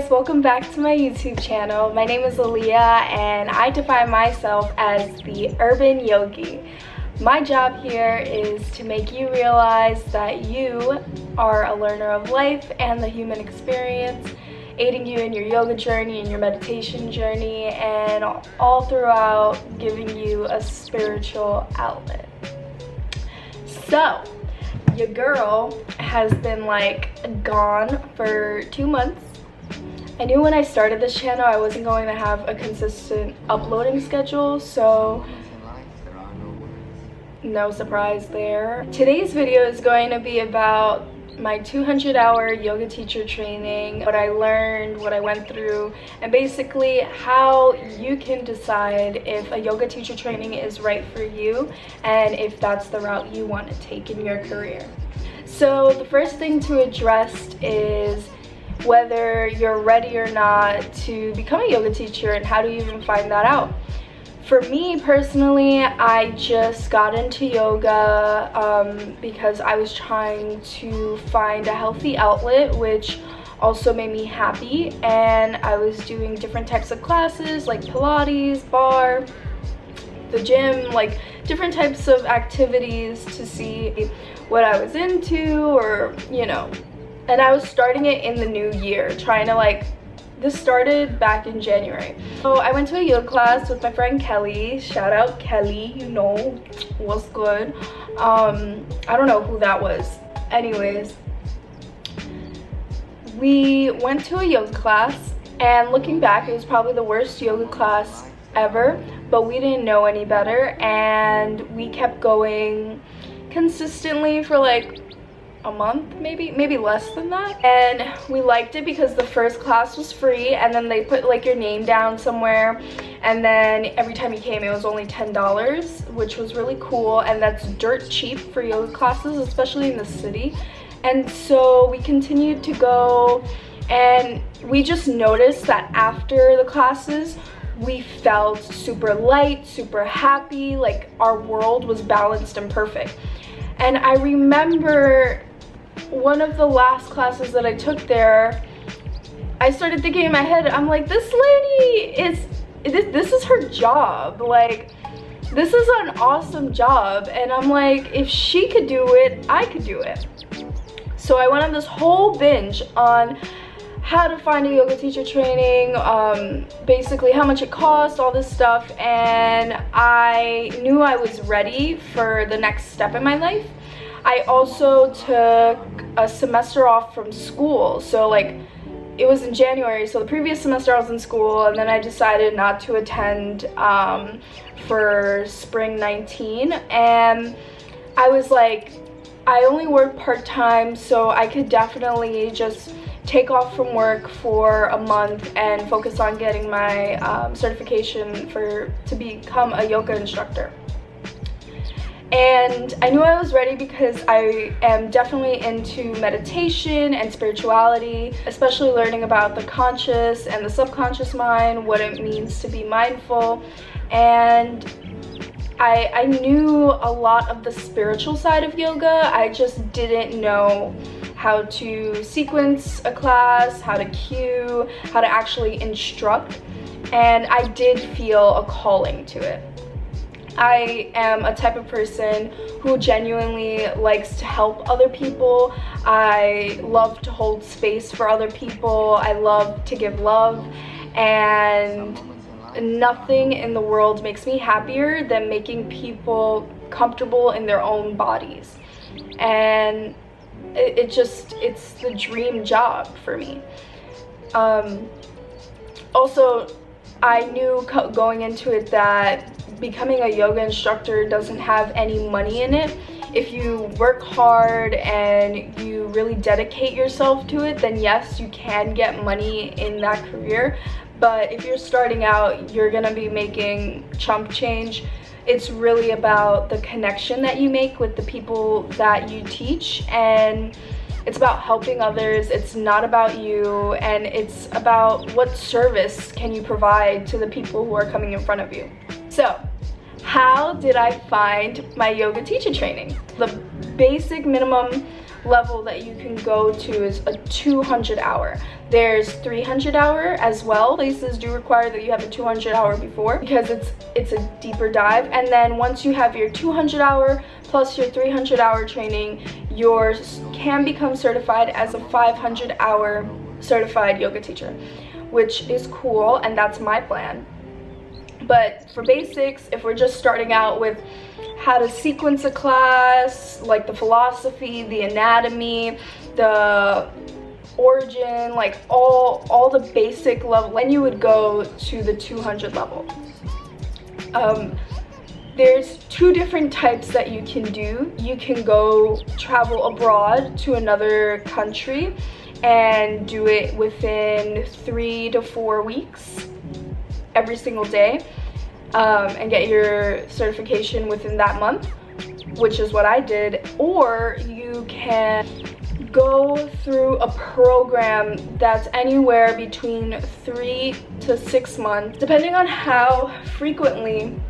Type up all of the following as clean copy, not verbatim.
guys, welcome back to my YouTube channel. My name is Alia and I define myself as the urban yogi. My job here is to make you realize that you are a learner of life and the human experience, aiding you in your yoga journey and your meditation journey, and all throughout giving you a spiritual outlet. So, your girl has been gone for 2 months. I knew when I started this channel I wasn't going to have a consistent uploading schedule, so no surprise there. Today's video is going to be about my 200-hour yoga teacher training, what I learned, what I went through, and basically how you can decide if a yoga teacher training is right for you and if that's the route you want to take in your career. So the first thing to address is whether you're ready or not to become a yoga teacher and how do you even find that out. For me personally, I just got into yoga because I was trying to find a healthy outlet, which also made me happy, and I was doing different types of classes like Pilates, bar, the gym, like different types of activities to see what I was into, or and I was starting it in the new year, trying to this started back in January. So I went to a yoga class with my friend Kelly. Shout out Kelly, you know what's good. I don't know who that was. Anyways, we went to a yoga class, and looking back, it was probably the worst yoga class ever, but we didn't know any better, and we kept going consistently for a month, maybe less than that, and we liked it because the first class was free, and then they put your name down somewhere, and then every time you came it was only $10, which was really cool, and that's dirt cheap for yoga classes, especially in the city. And so we continued to go, and we just noticed that after the classes we felt super light, super happy, like our world was balanced and perfect. And I remember one of the last classes that I took there, I started thinking in my head, I'm like, this lady this is her job, this is an awesome job, and I'm like, if she could do it, I could do it. So I went on this whole binge on how to find a yoga teacher training, basically how much it costs, all this stuff, and I knew I was ready for the next step in my life. I also took a semester off from school, so it was in January, so the previous semester I was in school, and then I decided not to attend for spring 19, and I was like, I only work part-time, so I could definitely just take off from work for a month and focus on getting my certification to become a yoga instructor. And I knew I was ready because I am definitely into meditation and spirituality, especially learning about the conscious and the subconscious mind, what it means to be mindful. And I knew a lot of the spiritual side of yoga. I just didn't know how to sequence a class, how to cue, how to actually instruct, and I did feel a calling to it. I am a type of person who genuinely likes to help other people. I love to hold space for other people. I love to give love, and nothing in the world makes me happier than making people comfortable in their own bodies. And it's the dream job for me. Also, I knew going into it that becoming a yoga instructor doesn't have any money in it. If you work hard and you really dedicate yourself to it, then yes, you can get money in that career. But if you're starting out, you're gonna be making chump change. It's really about the connection that you make with the people that you teach, and it's about helping others. It's not about you, and it's about what service can you provide to the people who are coming in front of you. So, how did I find my yoga teacher training? The basic minimum level that you can go to is a 200 hour. There's 300 hour as well. Places do require that you have a 200 hour before because it's a deeper dive. And then once you have your 200 hour plus your 300 hour training, you can become certified as a 500 hour certified yoga teacher, which is cool, and that's my plan. But for basics, if we're just starting out with how to sequence a class, like the philosophy, the anatomy, the origin, like all the basic level, then you would go to the 200 level. There's two different types that you can do. You can go travel abroad to another country and do it within 3 to 4 weeks every single day, and get your certification within that month, which is what I did. Or you can go through a program that's anywhere between 3 to 6 months, depending on how frequently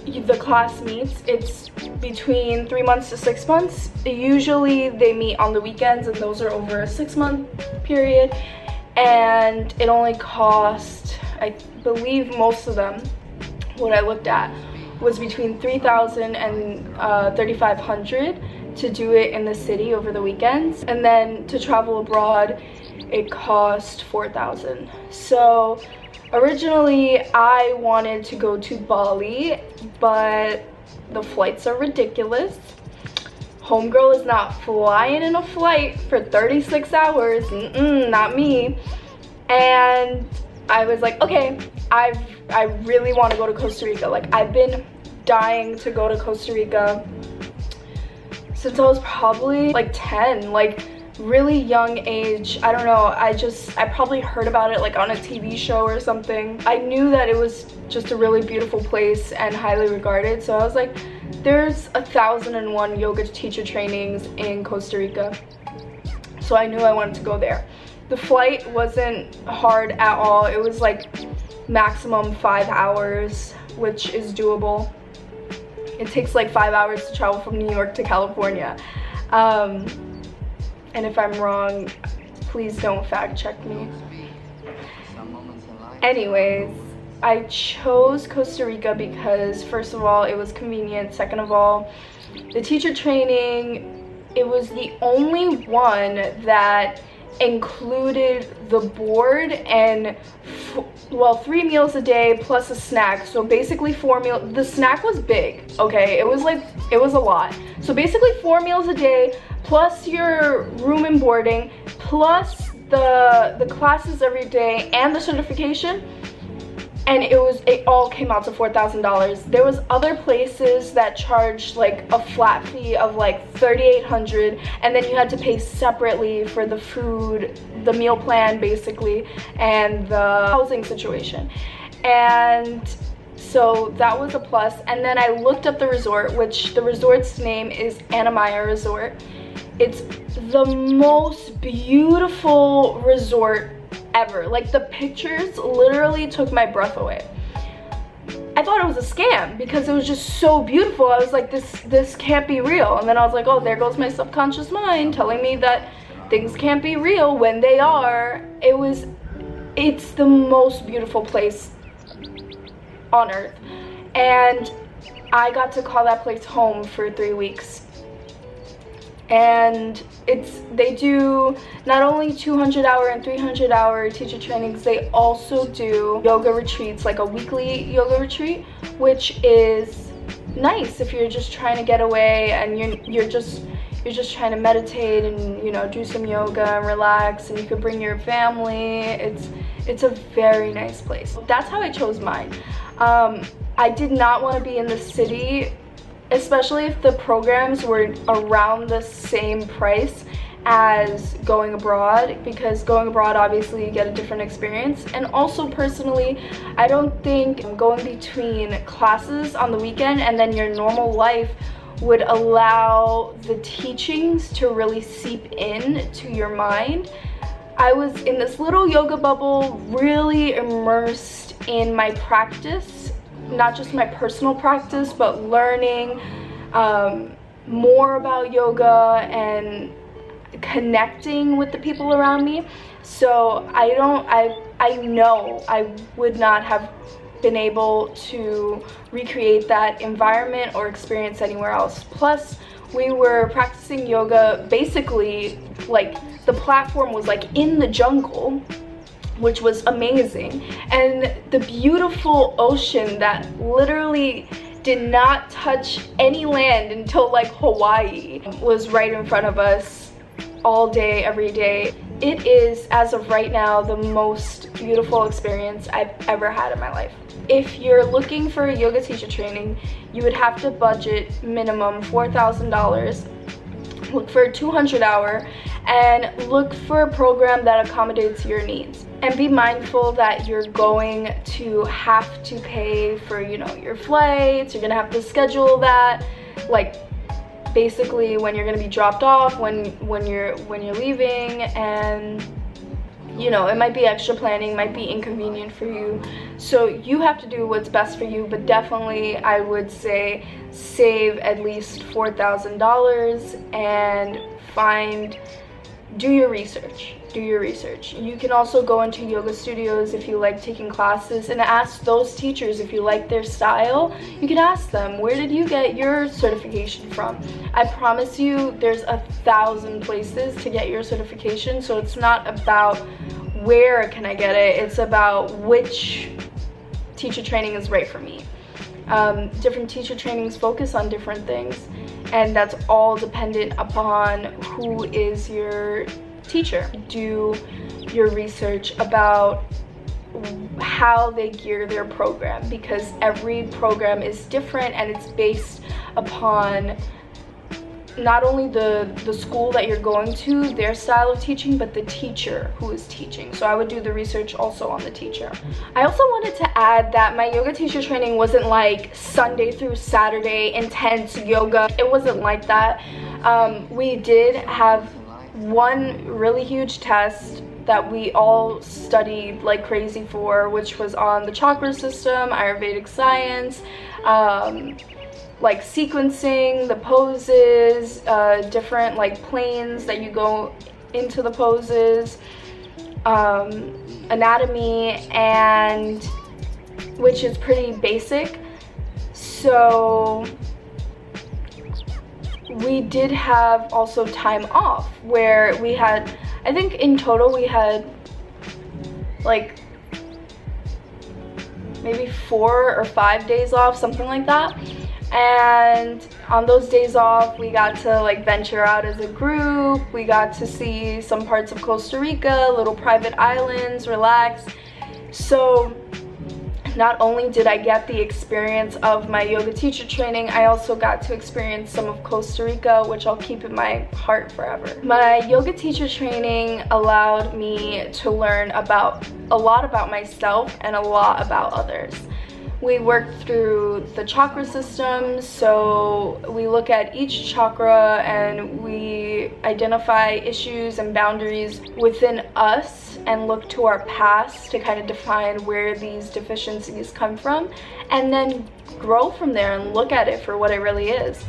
the class meets. It's between 3 months to 6 months. Usually they meet on the weekends, and those are over a 6-month period. And it only cost, I believe most of them, what I looked at, was between $3,000 and $3,500 to do it in the city over the weekends. And then to travel abroad, it cost $4,000. So originally I wanted to go to Bali, but the flights are ridiculous. Homegirl is not flying in a flight for 36 hours, not me. And I was like, okay, I really want to go to Costa Rica. Like, I've been dying to go to Costa Rica since I was probably like 10, like really young age. I don't know, I probably heard about it like on a TV show or something. I knew that it was just a really beautiful place and highly regarded, so I was like, there's 1,001 yoga teacher trainings in Costa Rica, so I knew I wanted to go there. The flight wasn't hard at all. It was like maximum 5 hours, which is doable. It takes like 5 hours to travel from New York to California. And if I'm wrong, please don't fact check me. Anyways, I chose Costa Rica because first of all, it was convenient. Second of all, the teacher training, it was the only one that included the board and 3 meals a day plus a snack. So basically 4 meals. The snack was big, okay? It was a lot. So basically 4 meals a day plus your room and boarding plus the classes every day and the certification. And it all came out to $4,000. There was other places that charged like a flat fee of like $3,800, and then you had to pay separately for the food, the meal plan basically, and the housing situation. And so that was a plus. And then I looked up the resort, which the resort's name is Anamaya Resort. It's the most beautiful resort ever. Like, the pictures literally took my breath away. I thought it was a scam because it was just so beautiful. I was like, this can't be real. And then I was like, oh, there goes my subconscious mind telling me that things can't be real when they are. It's the most beautiful place on earth. And I got to call that place home for 3 weeks. And they do not only 200-hour and 300-hour teacher trainings, they also do yoga retreats, like a weekly yoga retreat, which is nice if you're just trying to get away and you're just trying to meditate and, you know, do some yoga and relax, and you could bring your family. It's a very nice place. That's how I chose mine. I did not want to be in the city, especially if the programs were around the same price as going abroad, because going abroad, obviously you get a different experience. And also personally, I don't think going between classes on the weekend and then your normal life would allow the teachings to really seep in to your mind. I was in this little yoga bubble, really immersed in my practice, not just my personal practice, but learning more about yoga and connecting with the people around me. So I know I would not have been able to recreate that environment or experience anywhere else. Plus, we were practicing yoga basically, like, the platform was like in the jungle, which was amazing, and the beautiful ocean that literally did not touch any land until like Hawaii was right in front of us all day, every day. It is, as of right now, the most beautiful experience I've ever had in my life. If you're looking for a yoga teacher training, you would have to budget minimum $4,000. Look for a 200-hour and look for a program that accommodates your needs. And be mindful that you're going to have to pay for, you know, your flights. You're gonna have to schedule that, like, basically when you're gonna be dropped off, when you're leaving, and you know, it might be extra planning, might be inconvenient for you. So you have to do what's best for you, but definitely I would say save at least $4,000 and do your research. You can also go into yoga studios if you like taking classes and ask those teachers if you like their style. You can ask them, where did you get your certification from? I promise you there's 1,000 places to get your certification, so it's not about where can I get it, it's about which teacher training is right for me. Different teacher trainings focus on different things, and that's all dependent upon who is your teacher. Do your research about how they gear their program, because every program is different and it's based upon not only the school that you're going to, their style of teaching, but the teacher who is teaching. So I would do the research also on the teacher. I also wanted to add that my yoga teacher training wasn't like Sunday through Saturday intense yoga. It wasn't like that. We did have one really huge test that we all studied like crazy for, which was on the chakra system, Ayurvedic science, like sequencing, the poses, different like planes that you go into the poses, anatomy, and which is pretty basic. So we did have also time off where we had, I think in total we had like maybe 4 or 5 days off, something like that. And on those days off, we got to like venture out as a group. We got to see some parts of Costa Rica, little private islands, relax. So not only did I get the experience of my yoga teacher training, I also got to experience some of Costa Rica, which I'll keep in my heart forever. My yoga teacher training allowed me to learn a lot about myself and a lot about others. We worked through the chakra system, so we look at each chakra and we identify issues and boundaries within us and look to our past to kind of define where these deficiencies come from, and then grow from there and look at it for what it really is.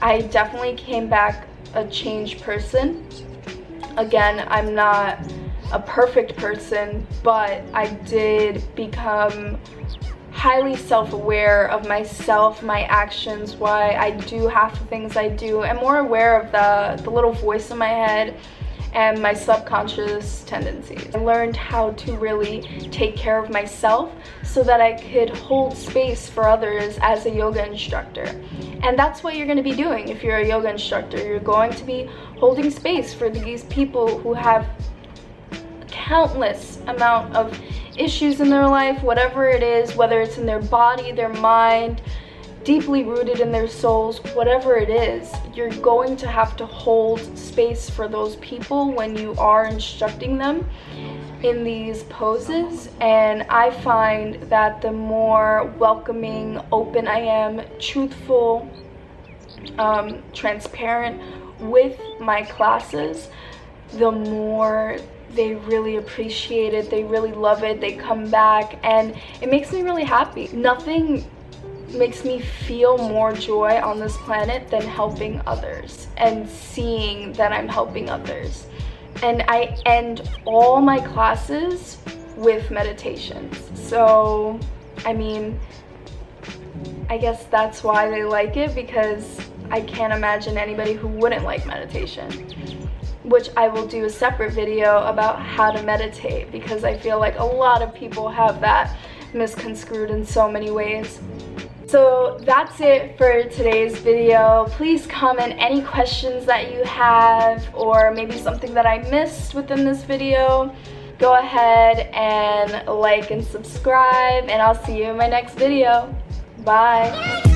I definitely came back a changed person. Again, I'm not a perfect person, but I did become highly self-aware of myself, my actions, why I do half the things I do, and more aware of the little voice in my head and my subconscious tendencies. I learned how to really take care of myself so that I could hold space for others as a yoga instructor. And that's what you're going to be doing if you're a yoga instructor. You're going to be holding space for these people who have countless amount of issues in their life, whatever it is, whether it's in their body, their mind, deeply rooted in their souls, whatever it is, you're going to have to hold space for those people when you are instructing them in these poses. And I find that the more welcoming, open I am, truthful, transparent with my classes, the more they really appreciate it, they really love it, they come back, and it makes me really happy. Nothing makes me feel more joy on this planet than helping others and seeing that I'm helping others. And I end all my classes with meditations. So, I mean, I guess that's why they like it, because I can't imagine anybody who wouldn't like meditation. Which I will do a separate video about how to meditate, because I feel like a lot of people have that misconstrued in so many ways. So that's it for today's video. Please comment any questions that you have, or maybe something that I missed within this video. Go ahead and like and subscribe, and I'll see you in my next video. Bye.